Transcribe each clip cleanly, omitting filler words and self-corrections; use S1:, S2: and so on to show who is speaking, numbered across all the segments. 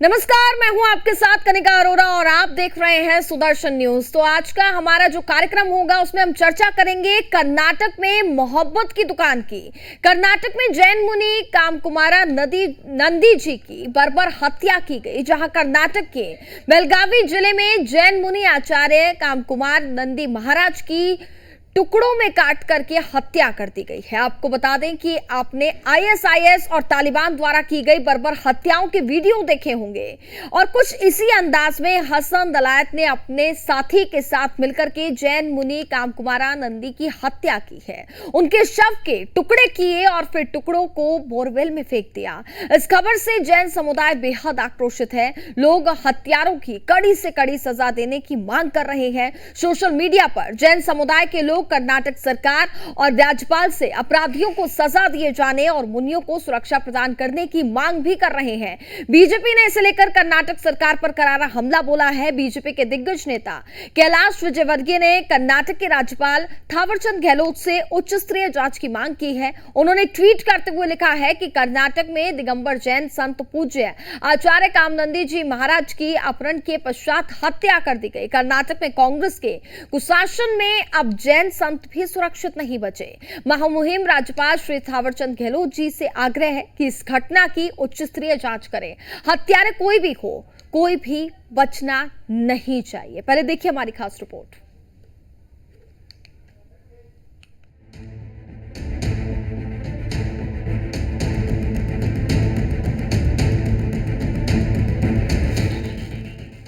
S1: नमस्कार, मैं हूं आपके साथ कनिका अरोरा और आप देख रहे हैं सुदर्शन न्यूज। तो आज का हमारा जो कार्यक्रम होगा उसमें हम चर्चा करेंगे कर्नाटक में मोहब्बत की दुकान की। कर्नाटक में जैन मुनि कामकुमारा नंदी जी की बर्बर हत्या की गई, जहां कर्नाटक के बेलगावी जिले में जैन मुनि आचार्य कामकुमार नंदी महाराज की टुकड़ों में काट करके हत्या कर दी गई है। आपको बता दें कि आपने आईएसआईएस और तालिबान द्वारा की गई बर्बर हत्याओं के वीडियो देखे होंगे और कुछ इसी अंदाज में हसन दलायत ने अपने साथी के साथ मिलकर के जैन मुनि कामकुमारा नंदी की हत्या की है। उनके शव के टुकड़े किए और फिर टुकड़ों को बोरवेल में फेंक दिया। इस खबर से जैन समुदाय बेहद आक्रोशित है। लोग हत्यारों की कड़ी से कड़ी सजा देने की मांग कर रहे हैं। सोशल मीडिया पर जैन समुदाय के लोग कर्नाटक सरकार और राज्यपाल से अपराधियों को सजा दिए जाने और मुनियों को सुरक्षा प्रदान करने की मांग भी कर रहे हैं। बीजेपी ने इसे लेकर कर्नाटक सरकार पर करारा हमला बोला है। बीजेपी के दिग्गज नेता कैलाश विजयवर्गीय ने कर्नाटक के राज्यपाल थावरचंद गहलोत से उच्च स्तरीय जांच की मांग की है। उन्होंने ट्वीट करते हुए लिखा है कि कर्नाटक में दिगंबर जैन संत पूज्य आचार्य कामनंदी जी महाराज की अपहरण के पश्चात हत्या कर दी गई। कर्नाटक में कांग्रेस के कुशासन में अब जैन संत भी सुरक्षित नहीं बचे। महामुहिम राज्यपाल श्री थावरचंद गहलोत जी से आग्रह है कि इस घटना की उच्च स्तरीय जांच करें। हत्यारे कोई भी हो, कोई भी बचना नहीं चाहिए। पहले देखिए हमारी खास रिपोर्ट।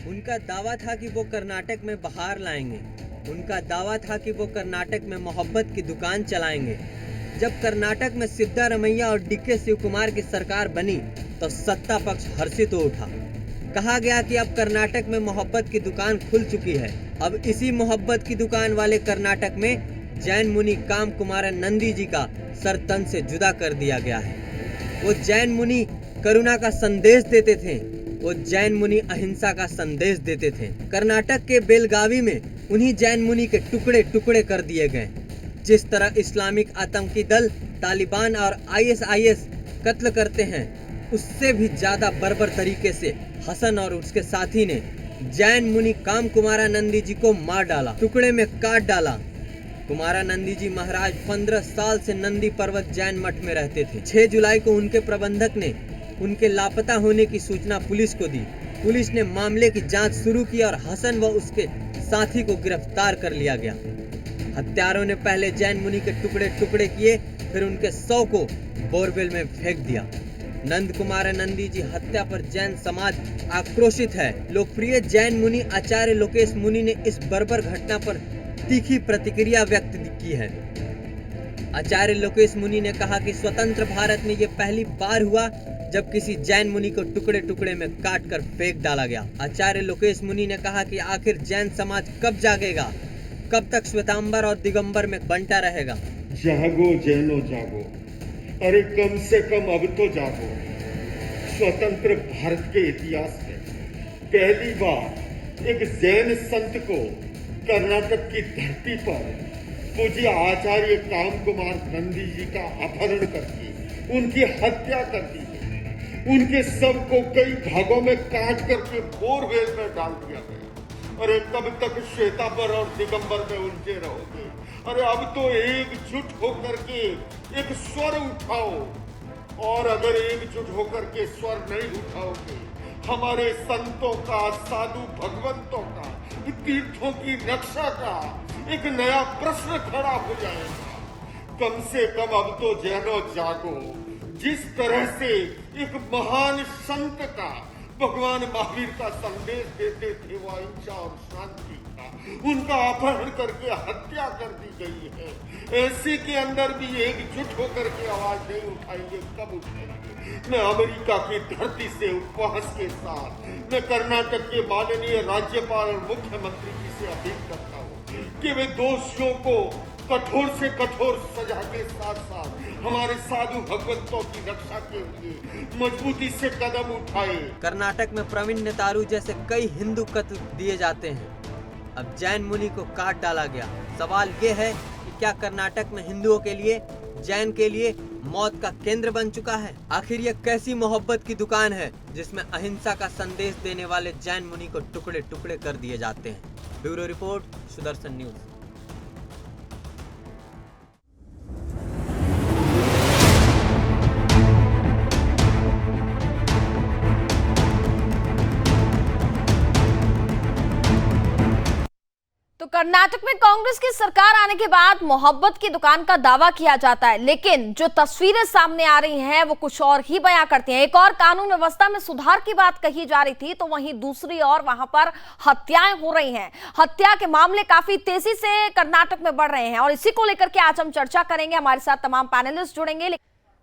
S2: उनका दावा था कि वो कर्नाटक में बहार लाएंगे। उनका दावा था कि वो कर्नाटक में मोहब्बत की दुकान चलाएंगे। जब कर्नाटक में सिद्धारमैया और डीके शिव कुमार की सरकार बनी तो सत्ता पक्ष हर्षित हो उठा। कहा गया कि अब कर्नाटक में मोहब्बत की दुकान खुल चुकी है। अब इसी मोहब्बत की दुकान वाले कर्नाटक में जैन मुनि कामकुमार नंदी जी का सर तन से जुदा कर दिया गया है। वो जैन मुनि करुणा का संदेश देते थे। वो जैन मुनि अहिंसा का संदेश देते थे। कर्नाटक के बेलगावी में उन्हीं जैन मुनि के टुकड़े टुकड़े कर दिए गए। जिस तरह इस्लामिक आतंकी दल तालिबान और आईएसआईएस कत्ल करते हैं, उससे भी ज्यादा बर्बर तरीके से हसन और उसके साथी ने जैन मुनि कामकुमारा नंदी जी को मार डाला, टुकड़े में काट डाला। कुमारा नंदी जी महाराज 15 साल से नंदी पर्वत जैन मठ में रहते थे। 6 जुलाई को उनके प्रबंधक ने उनके लापता होने की सूचना पुलिस को दी। पुलिस ने मामले की जांच शुरू की और हसन व उसके साथी को गिरफ्तार कर लिया गया। हत्यारों ने पहले जैन मुनि के टुकड़े टुकड़े किए, फिर उनके शव को बोरवेल में फेंक दिया। नंद कुमार नंदी जी हत्या पर जैन समाज आक्रोशित है। लोकप्रिय जैन मुनि आचार्य लोकेश मुनि ने इस बर्बर घटना पर तीखी प्रतिक्रिया व्यक्त की है। आचार्य लोकेश मुनि ने कहा कि स्वतंत्र भारत में ये पहली बार हुआ जब किसी जैन मुनि को टुकड़े टुकड़े में काट कर फेंक डाला गया। आचार्य लोकेश मुनि ने कहा कि आखिर जैन समाज कब जागेगा, कब तक श्वेतांबर और दिगंबर में बंटा रहेगा।
S3: जागो जैनो जागो, अरे कम से कम अब तो जागो। स्वतंत्र भारत के इतिहास में पहली बार एक जैन संत को कर्नाटक की धरती पर पूज्य आचार्य कामकुमार नंदी जी का अपहरण करके उनकी हत्या कर दी। उनके शव को कई भागों में काट करके बोरवेल में डाल दिया गया। अरे कब तक श्वेतांबर और दिगंबर में उलझे रहोगे? अरे अब तो एकजुट होकर के एक स्वर उठाओ, और अगर एकजुट होकर के स्वर नहीं उठाओगे, हमारे संतों का, साधु भगवंतों का, तीर्थों की रक्षा का एक नया प्रश्न खड़ा हो जाएगा। कम से कम अब तो जैनो जागो। जिस तरह से एक महान संत का, भगवान महावीर का संदेश देते थे, वो अहिंसा और शांति का, उनका अपहरण करके हत्या कर दी गई है। ऐसे के अंदर भी एकजुट होकर के आवाज नहीं उठाएंगे, कब उठाएंगे? मैं अमेरिका की धरती से उपवास के साथ मैं कर्नाटक के माननीय राज्यपाल और मुख्यमंत्री जी से अपील करता हूँ कि वे दोषियों को कठोर से कठोर सजा के साथ साथ हमारे साधु भगवंतों की रक्षा के लिए मजबूती से कदम उठाए।
S2: कर्नाटक में प्रवीण नेतारू जैसे कई हिंदू कत्ल दिए जाते हैं। अब जैन मुनि को काट डाला गया। सवाल ये है कि क्या कर्नाटक में हिंदुओं के लिए, जैन के लिए मौत का केंद्र बन चुका है। आखिर यह कैसी मोहब्बत की दुकान है जिसमें अहिंसा का संदेश देने वाले जैन मुनि को टुकड़े टुकड़े कर दिए जाते हैं। Bureau report, Sudarshan news.
S1: तो कर्नाटक में कांग्रेस की सरकार आने के बाद मोहब्बत की दुकान का दावा किया जाता है, लेकिन जो तस्वीरें सामने आ रही हैं वो कुछ और ही बयां करती हैं। एक और कानून व्यवस्था में सुधार की बात कही जा रही थी, तो वहीं दूसरी ओर वहां पर हत्याएं हो रही हैं। हत्या के मामले काफी तेजी से कर्नाटक में बढ़ रहे हैं और इसी को लेकर के आज हम चर्चा करेंगे। हमारे साथ तमाम पैनलिस्ट जुड़ेंगे।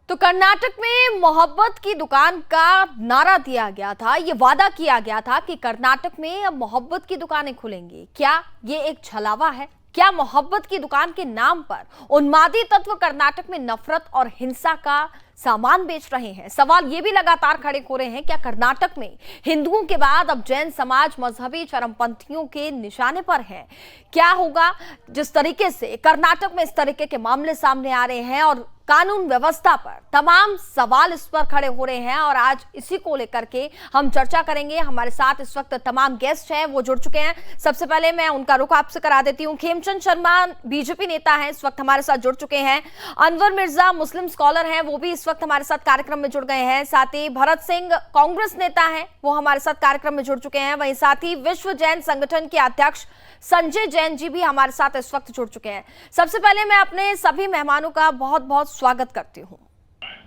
S1: तो कर्नाटक में मोहब्बत की दुकान का नारा दिया गया था, ये वादा किया गया था कि कर्नाटक में अब मोहब्बत की दुकानें खुलेंगी। क्या ये एक छलावा है? क्या मोहब्बत की दुकान के नाम पर उन्मादी तत्व कर्नाटक में नफरत और हिंसा का सामान बेच रहे हैं? सवाल ये भी लगातार खड़े हो रहे हैं, क्या कर्नाटक में हिंदुओं के बाद अब जैन समाज मजहबी चरमपंथियों के निशाने पर है? क्या होगा जिस तरीके से कर्नाटक में इस तरीके के मामले सामने आ रहे हैं और कानून व्यवस्था पर तमाम सवाल इस पर खड़े हो रहे हैं और आज इसी को लेकर के हम चर्चा करेंगे। हमारे साथ इस वक्त तमाम गेस्ट हैं, वो जुड़ चुके हैं। सबसे पहले मैं उनका रुख आपसे करा देती हूं। खेमचंद शर्मा बीजेपी नेता हैं, इस वक्त हमारे साथ जुड़ चुके हैं। अनवर मिर्जा मुस्लिम स्कॉलर हैं, वो भी इस वक्त हमारे साथ कार्यक्रम में जुड़ गए हैं। साथ ही भरत सिंह कांग्रेस नेता हैं, वो हमारे साथ कार्यक्रम में जुड़ चुके हैं। वहीं साथ ही विश्व जैन संगठन के अध्यक्ष संजय जैन जी भी हमारे साथ इस वक्त जुड़ चुके हैं। सबसे पहले मैं अपने सभी मेहमानों का बहुत बहुत स्वागत करती हूं।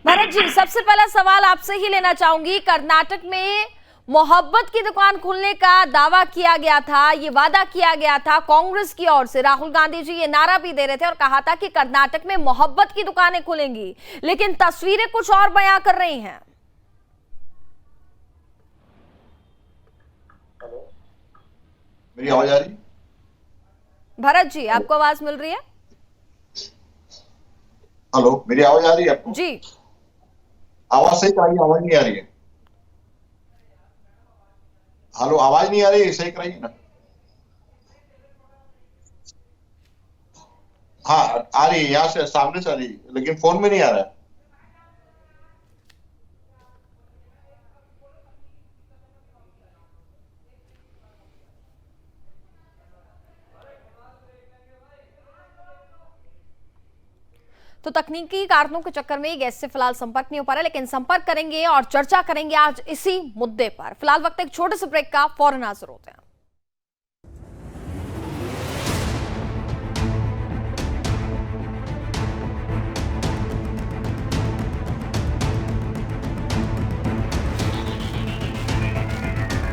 S1: भरत जी, सबसे पहला सवाल आपसे ही लेना चाहूंगी। कर्नाटक में मोहब्बत की दुकान खुलने का दावा किया गया था, ये वादा किया गया था कांग्रेस की ओर से। राहुल गांधी जी ये नारा भी दे रहे थे और कहा था कि कर्नाटक में मोहब्बत की दुकानें खुलेंगी, लेकिन तस्वीरें कुछ और बयां कर रही हैं।
S4: मेरी आवाज आ रही?
S1: भरत जी, आपको आवाज मिल रही है?
S4: हेलो, मेरी आवाज आ रही है आपको?
S1: जी,
S4: आवाज सही कराइए, आवाज नहीं आ रही है। हेलो, आवाज नहीं आ रही है, सही कराइए ना। हाँ, आ रही है, यहाँ से सामने से आ रही है, लेकिन फोन में नहीं आ रहा है।
S1: तो तकनीकी कारणों के चक्कर में गैस से फिलहाल संपर्क नहीं हो पा रहा, लेकिन संपर्क करेंगे और चर्चा करेंगे आज इसी मुद्दे पर। फिलहाल वक्त एक छोटे से ब्रेक का, फौरन हाजिर होते हैं।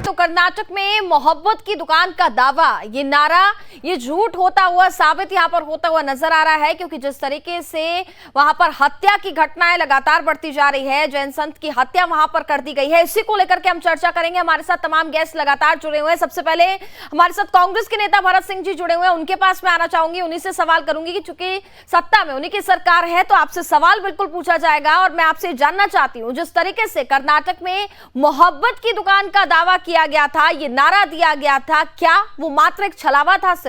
S1: तो कर्नाटक में मोहब्बत की दुकान का दावा, ये नारा, ये झूठ होता हुआ साबित यहां पर होता हुआ नजर आ रहा है, क्योंकि जिस तरीके से वहां पर हत्या की घटनाएं लगातार बढ़ती जा रही है, जैन संत की हत्या वहां पर कर दी गई है। इसी को लेकर के हम चर्चा करेंगे। हमारे साथ तमाम गेस्ट लगातार जुड़े हुए हैं। सबसे पहले हमारे साथ कांग्रेस के नेता भरत सिंह जी जुड़े हुए हैं, उनके पास मैं आना चाहूंगी, उन्हीं से सवाल करूंगी कि चूंकि सत्ता में उन्हीं की सरकार है तो आपसे सवाल बिल्कुल पूछा जाएगा। और मैं आपसे जानना चाहती हूं, जिस तरीके से कर्नाटक में मोहब्बत की दुकान का दावा किया गया था, ये नारा दिया गया था, क्या वो मात्र एक छलावा था सिर्फ?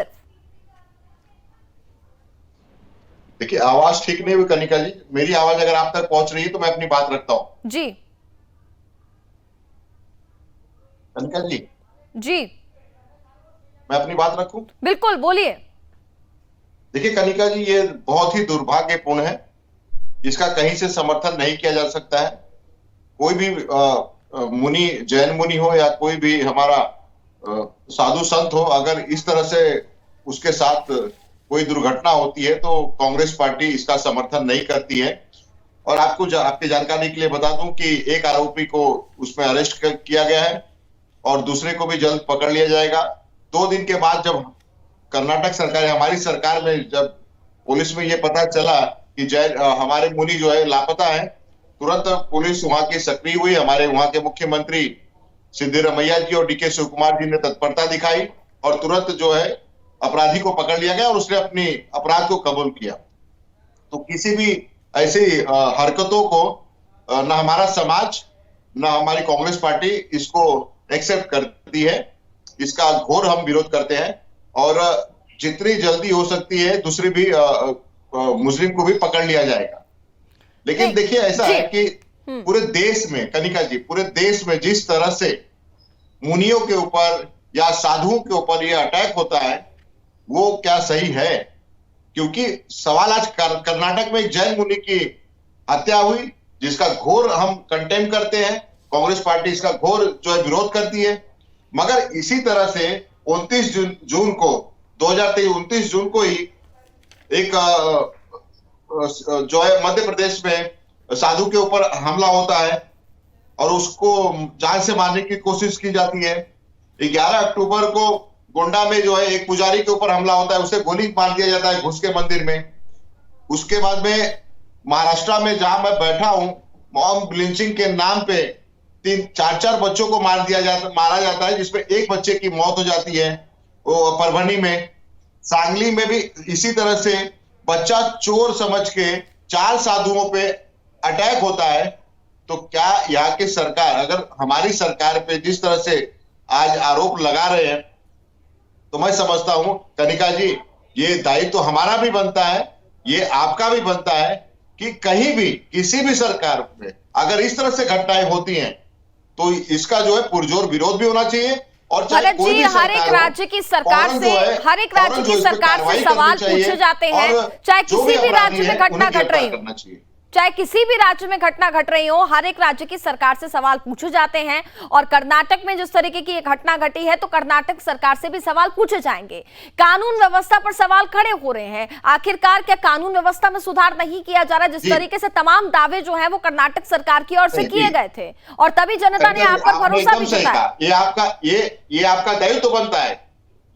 S4: देखिए, आवाज ठीक नहीं हुई कनिका जी। मेरी आवाज अगर आप तक पहुंच रही है तो मैं अपनी बात रखता हूं।
S1: जी
S4: कनिका जी,
S1: जी,
S4: मैं अपनी बात रखूं?
S1: बिल्कुल, बोलिए।
S4: देखिए कनिका जी, ये बहुत ही दुर्भाग्यपूर्ण है, इसका कहीं से समर्थन नहीं किया जा सकता है। कोई भी मुनि, जैन मुनि हो या कोई भी हमारा साधु संत हो, अगर इस तरह से उसके साथ कोई दुर्घटना होती है तो कांग्रेस पार्टी इसका समर्थन नहीं करती है। और आपको आपकी जानकारी के लिए बता दूं कि एक आरोपी को उसमें अरेस्ट किया गया है और दूसरे को भी जल्द पकड़ लिया जाएगा। 2 दिन के बाद जब कर्नाटक सरकार, हमारी सरकार में जब पुलिस में ये पता चला कि हमारे मुनि जो है लापता है, तुरंत पुलिस वहां की सक्रिय हुई। हमारे वहां के मुख्यमंत्री सिद्धिरमैया जी और डीके शिवकुमार जी ने तत्परता दिखाई और तुरंत जो है अपराधी को पकड़ लिया गया और उसने अपनी अपराध को कबूल किया। तो किसी भी ऐसी हरकतों को न हमारा समाज न हमारी कांग्रेस पार्टी इसको एक्सेप्ट करती है। इसका घोर हम विरोध करते हैं और जितनी जल्दी हो सकती है दूसरी भी मुस्लिम को भी पकड़ लिया जाएगा। लेकिन
S1: नहीं,
S4: देखिए ऐसा
S1: जी।
S4: है कि पूरे देश में, कनिका जी, पूरे देश में जिस तरह से मुनियों के ऊपर या साधुओं के ऊपर ये अटैक होता है, वो क्या सही है? क्योंकि सवाल आज कर्नाटक में एक जैन मुनि की हत्या हुई, जिसका घोर हम कंटेम करते हैं। कांग्रेस पार्टी इसका घोर जो है विरोध करती है। मगर इसी तरह से 29 जून को 2023 29 जून को ही एक जो है मध्य प्रदेश में साधु के ऊपर हमला होता है और उसको जान से मारने की कोशिश की जाती है। 11 अक्टूबर को गोंडा में जो है एक पुजारी के ऊपर हमला होता है, उसे गोली मार दिया जाता है घुस के मंदिर में। उसके बाद में महाराष्ट्र में जहां मैं बैठा हूं, मॉब लिंचिंग के नाम पे 4 बच्चों को मारा जाता है, जिसमें एक बच्चे की मौत हो जाती है वो परभणी में। सांगली में भी इसी तरह से बच्चा चोर समझ के 4 साधुओं पे अटैक होता है। तो क्या यहाँ की सरकार, अगर हमारी सरकार पे जिस तरह से आज आरोप लगा रहे हैं, तो मैं समझता हूं कनिका जी, ये दायित्व तो हमारा भी बनता है, ये आपका भी बनता है कि कहीं भी किसी भी सरकार में अगर इस तरह से घटनाएं होती हैं तो इसका जो है पुरजोर विरोध भी होना चाहिए। और
S1: भरत जी, हर एक राज्य की सरकार से सवाल पूछे जाते हैं, चाहे किसी भी राज्य में घटना घट रही हो, चाहे किसी भी राज्य में घटना घट रही हो, हर एक राज्य की सरकार से सवाल पूछे जाते हैं। और कर्नाटक में जिस तरीके की घटना घटी है, तो कर्नाटक सरकार से भी सवाल पूछे जाएंगे। कानून व्यवस्था पर सवाल खड़े हो रहे हैं। आखिरकार क्या कानून व्यवस्था में सुधार नहीं किया जा रहा? जिस तरीके से तमाम दावे जो है वो कर्नाटक सरकार की ओर से किए गए थे और तभी जनता ने आप पर भरोसा भी जताया।
S4: ये आपका दायित्व तो बनता है।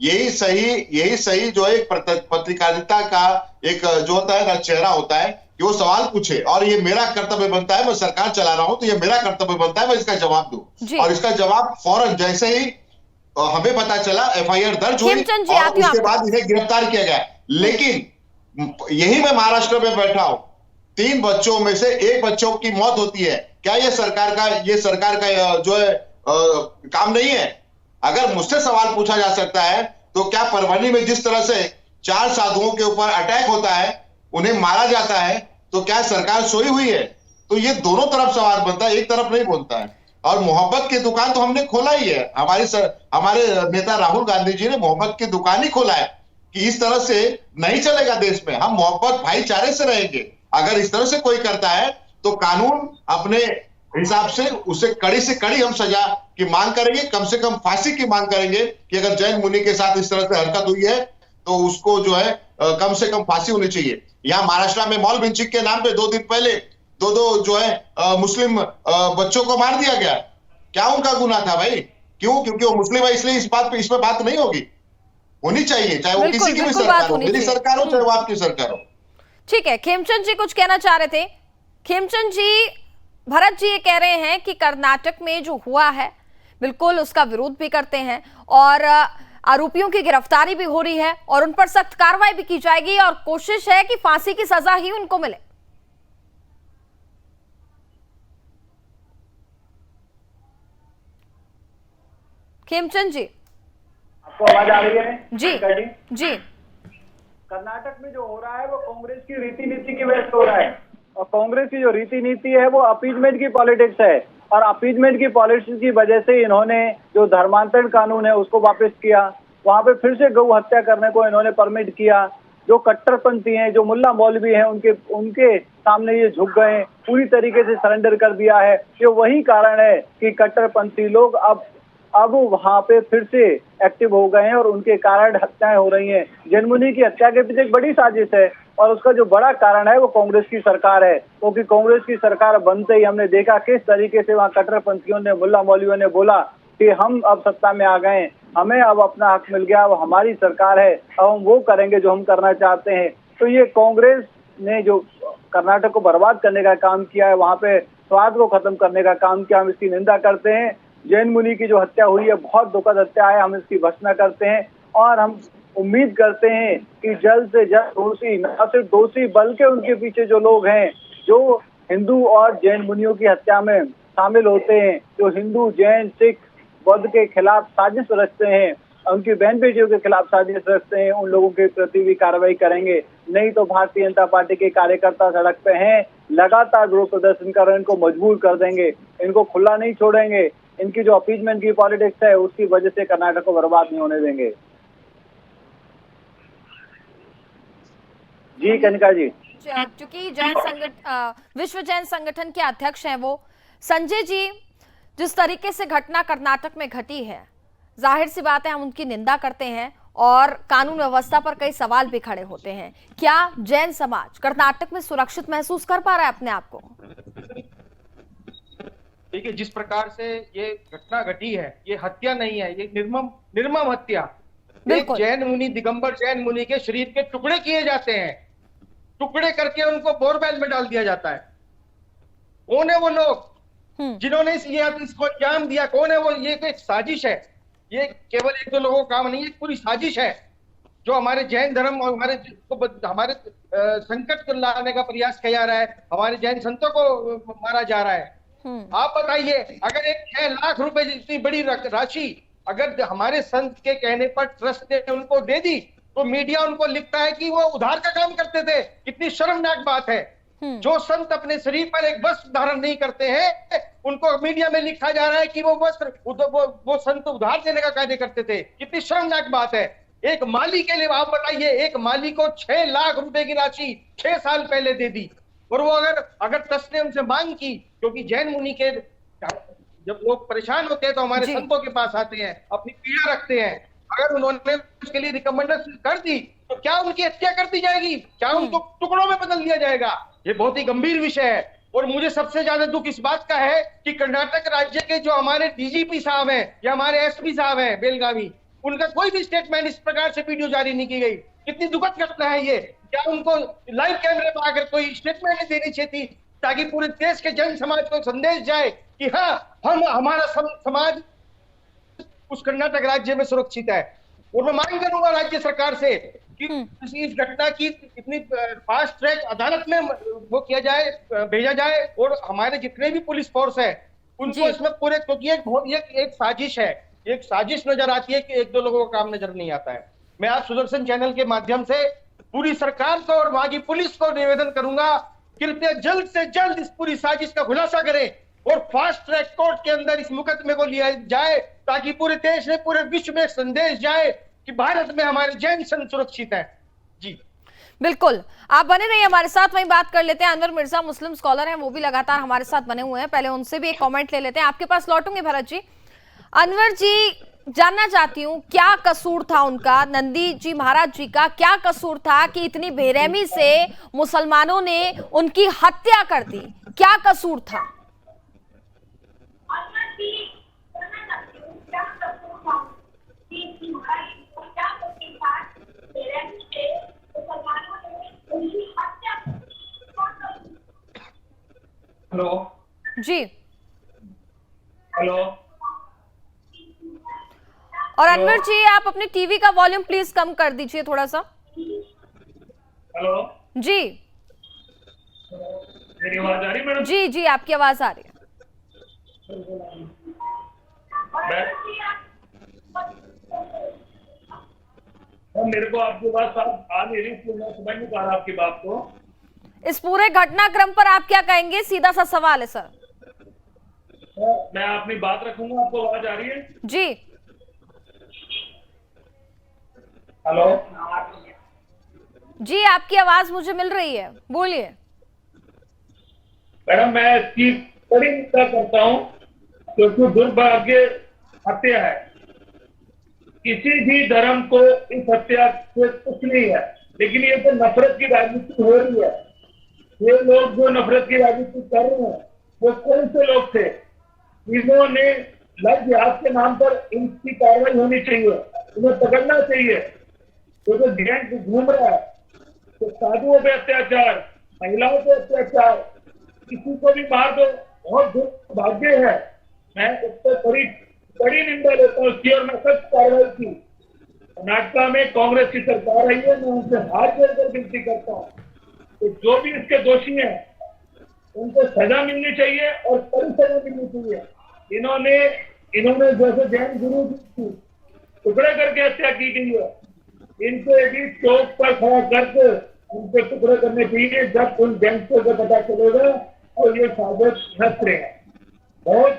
S4: यही सही जो है पत्रकारिता का एक जो होता है ना चेहरा होता है कि वो सवाल पूछे, और ये मेरा कर्तव्य बनता है, मैं सरकार चला रहा हूं तो ये मेरा कर्तव्य बनता है मैं इसका जवाब दूं। और इसका जवाब फौरन जैसे ही हमें पता चला, एफआईआर दर्ज हुई और उसके बाद इन्हें गिरफ्तार किया गया। लेकिन यही मैं महाराष्ट्र में बैठा हूं, 3 बच्चों में से 1 बच्चों की मौत होती है। क्या ये सरकार का जो है काम नहीं है? अगर मुझसे सवाल पूछा जा सकता है तो क्या परभणी में जिस तरह से 4 साधुओं के ऊपर अटैक होता है, उन्हें मारा जाता है, तो क्या सरकार सोई हुई है? तो ये दोनों तरफ सवाल बनता है, एक तरफ नहीं बनता है। और मोहब्बत की दुकान तो हमने खोला ही है। हमारे नेता राहुल गांधी जी ने मोहब्बत की दुकान ही खोला है कि इस तरह से नहीं चलेगा देश में, हम मोहब्बत भाईचारे से रहेंगे। अगर इस तरह से कोई करता है तो कानून अपने हिसाब से उसे कड़ी से कड़ी हम सजा की मांग करेंगे, कम से कम फांसी की मांग करेंगे कि अगर जैन मुनि के साथ इस तरह से हरकत हुई है तो उसको जो है कम से कम फांसी होनी चाहिए। यहाँ महाराष्ट्र में मॉल लिंचिंग के नाम पे 2 दिन पहले दो जो है मुस्लिम बच्चों को मार दिया गया। क्या उनका गुनाह था भाई? क्यों? क्योंकि वो मुस्लिम है, इसलिए इसमें बात नहीं होनी चाहिए, चाहे वो किसी की भी सरकार हो, मेरी सरकार हो चाहे वो आपकी सरकार हो।
S1: ठीक है, खेमचंद जी कुछ कहना चाह रहे थे। खेमचंद जी, भरत जी ये कह रहे हैं कि कर्नाटक में जो हुआ है बिल्कुल उसका विरोध भी करते हैं और आरोपियों की गिरफ्तारी भी हो रही है और उन पर सख्त कार्रवाई भी की जाएगी और कोशिश है कि फांसी की सजा ही उनको मिले। खेमचंद जी,
S5: आपको आवाज आ रही है?
S1: जी जी।
S5: कर्नाटक में जो हो रहा है वो कांग्रेस की रीति नीति की वजह से हो रहा है, और कांग्रेस की जो रीति नीति है वो अपीजमेंट की पॉलिटिक्स है, और अपीजमेंट की पॉलिटिक्स की वजह से इन्होंने जो धर्मांतरण कानून है उसको वापस किया। वहां पे फिर से गौ हत्या करने को इन्होंने परमिट किया। जो कट्टरपंथी हैं, जो मुल्ला मौलवी हैं, उनके सामने ये झुक गए, पूरी तरीके से सरेंडर कर दिया है। ये वही कारण है कि कट्टरपंथी लोग अब वहां पे फिर से एक्टिव हो गए हैं और उनके कारण हत्याएं हो रही हैं। जैन मुनि की हत्या के पीछे एक बड़ी साजिश है और उसका जो बड़ा कारण है वो कांग्रेस की सरकार है, क्योंकि कांग्रेस की सरकार बनते ही हमने देखा किस तरीके से वहाँ कट्टरपंथियों ने, मुल्ला मौलवियों ने बोला कि हम अब सत्ता में आ गए, हमें अब अपना हक मिल गया, वो हमारी सरकार है, अब हम वो करेंगे जो हम करना चाहते हैं। तो ये कांग्रेस ने जो कर्नाटक को बर्बाद करने का काम किया है, वहाँ पे स्वाद को खत्म करने का काम किया, हम इसकी निंदा करते हैं। जैन मुनि की जो हत्या हुई है बहुत दुखद हत्या है, हम इसकी भर्त्सना करते हैं और हम उम्मीद करते हैं कि जल्द से जल्द दोषी, न सिर्फ दोषी बल्कि उनके पीछे जो लोग हैं जो हिंदू और जैन मुनियों की हत्या में शामिल होते हैं, जो हिंदू, जैन, सिख, बौद्ध के खिलाफ साजिश रचते हैं, उनकी बहन बेटियों के खिलाफ साजिश रचते हैं, उन लोगों के प्रति भी कार्रवाई करेंगे। नहीं तो भारतीय जनता पार्टी के कार्यकर्ता सड़क पे हैं, लगातार विरोध प्रदर्शन कर रहे हैं, इनको मजबूर कर देंगे, इनको खुला नहीं छोड़ेंगे। इनकी जो अपीजमेंट की पॉलिटिक्स है उसकी वजह से कर्नाटक को बर्बाद नहीं होने देंगे। जी कनिका जी।
S1: क्योंकि विश्व जैन संगठन के अध्यक्ष हैं वो संजय जी, जिस तरीके से घटना कर्नाटक में घटी है, जाहिर सी बात है हम उनकी निंदा करते हैं और कानून व्यवस्था पर कई सवाल भी खड़े होते हैं। क्या जैन समाज कर्नाटक में सुरक्षित महसूस कर पा रहा है अपने आप को?
S6: देखिए, जिस प्रकार से ये घटना घटी है, ये हत्या नहीं है, ये निर्मम हत्या। एक जैन मुनि, दिगंबर जैन मुनि के शरीर के टुकड़े किए जाते हैं, टुकड़े करके उनको बोरवेल में डाल दिया जाता है। कौन है वो लोग जिन्होंने इसको अंजाम दिया? कौन है वो? ये एक साजिश है, ये केवल एक दो लोगों का काम नहीं है, पूरी साजिश है जो हमारे जैन धर्म और हमारे संकट को लाने का प्रयास किया जा रहा है। हमारे जैन संतों को मारा जा रहा है। आप बताइए, अगर एक 6 लाख रुपए जितनी बड़ी राशि अगर हमारे संत के कहने पर ट्रस्ट ने उनको दे दी, तो मीडिया उनको लिखता है कि वो उधार का काम करते थे। कितनी शर्मनाक बात है। जो संत अपने शरीर पर एक वस्त्र धारण नहीं करते हैं, उनको मीडिया में लिखा जा रहा है कि वो वस्त्र वो संत उधार देने का कार्य करते थे। कितनी शर्मनाक बात है। एक माली के लिए आप बताइए, एक माली को 6 लाख रुपए की राशि 6 साल पहले दे दी, और वो अगर ट्रस्ट ने उनसे मांग की, क्योंकि जैन मुनि के जब लोग परेशान होते हैं तो हमारे संतों के पास आते हैं, अपनी पीड़ा रखते हैं। अगर उन्होंने उसके लिए रिकमेंडेशन कर दी तो क्या उनकी हत्या कर दी जाएगी? क्या उनको टुकड़ों में बदल दिया जाएगा? ये बहुत ही गंभीर विषय है। और मुझे सबसे ज्यादा दुख इस बात का है कि कर्नाटक राज्य के जो हमारे डीजीपी साहब हैं या हमारे एसपी साहब हैं बेलगावी, उनका कोई भी स्टेटमेंट इस प्रकार से वीडियो जारी नहीं की गई। कितनी दुखद घटना है ये। क्या उनको लाइव कैमरे पर आकर कोई स्टेटमेंट नहीं देनी चाहिए थी, ताकि पूरे देश के जन समाज को संदेश जाए कि हाँ, हमारा समाज उस कर्नाटक राज्य में सुरक्षित है। और मैं मांग करूंगा राज्य सरकार से कि इस घटना की इतनी फास्ट ट्रैक अदालत में वो किया जाए, भेजा जाए, और हमारे जितने भी पुलिस फोर्स है उनको इसमें पूरे, क्योंकि एक साजिश है, एक साजिश नजर आती है कि एक दो लोगों का काम नजर नहीं आता है। मैं आज सुदर्शन चैनल के माध्यम से पूरी सरकार को और वहां की पुलिस को निवेदन करूंगा, कृपया जल्द से जल्द इस पूरी साजिश का खुलासा करें और फास्ट ट्रैक कोर्ट के अंदर इस मुकदमे को लिया जाए, ताकि पूरे देश में, पूरे विश्व में संदेश जाए कि भारत में हमारे जैन संत सुरक्षित हैं। जी
S1: बिल्कुल, आप बने रहिए हमारे साथ। वहीं बात कर लेते हैं, अनवर मिर्जा मुस्लिम स्कॉलर हैं, वो भी लगातार हमारे साथ बने हुए हैं। पहले उनसे भी एक कमेंट ले लेते हैं, आपके पास लौटूंगे भरत जी। अनवर जी, जानना चाहती हूँ क्या कसूर था उनका, नंदी जी महाराज जी का क्या कसूर था कि इतनी बेरहमी से मुसलमानों ने उनकी हत्या कर दी? क्या कसूर था?
S6: हेलो
S1: जी,
S6: हेलो।
S1: और अनवर जी, आप अपनी टीवी का वॉल्यूम प्लीज कम कर दीजिए थोड़ा सा।
S6: हेलो
S1: जी,
S6: मेरी आवाज आ रही मैडम?
S1: जी जी, आपकी आवाज आ रही है।
S6: मेरे को आपकी बात आ नहीं रही, मैं समझ नहीं पा रहा आपकी बात को।
S1: इस पूरे घटनाक्रम पर आप क्या कहेंगे? सीधा सा सवाल है सर।
S6: मैं अपनी बात रखूंगा, आपको आवाज आ रही है?
S1: जी,
S6: हेलो
S1: जी, आपकी आवाज मुझे मिल रही है, बोलिए।
S6: मैडम, मैं इसकी बड़ी निंदा करता हूँ, क्योंकि दुर्भाग्य हत्या है। किसी भी धर्म को इस हत्या से कुछ नहीं है, लेकिन ये तो नफरत की राजनीति हो रही है। ये लोग जो नफरत की राजनीति कर रहे हैं, वो कौन से लोग थे? इन्होंने लव जिहाद के नाम पर इनकी कार्रवाई होनी चाहिए, इन्हें पकड़ना चाहिए। तो जो गैंग घूम रहा है, तो साधुओं पे अत्याचार, महिलाओं पे अत्याचार, किसी को भी मार दो, बहुत दुर्भाग्य है। मैं उससे बड़ी निंदा लेता हूँ उसकी, और मैं सख्त कार्रवाई की। कर्नाटक में कांग्रेस की सरकार आई है, मैं उनसे हाथ जोड़कर विनती करता हूँ तो जो भी इसके दोषी हैं उनको सजा मिलनी चाहिए और कड़ी सजा मिलनी चाहिए। इन्होंने जैसे जैन गुरु की टुकड़े करके हत्या की गई है, इनको भी चौक पर खड़ा करके
S7: उनके टुकड़े करने चाहिए। जब उन गैंगस्टर को पता चलेगा तो ये साजिश रच रहे हैं। बहुत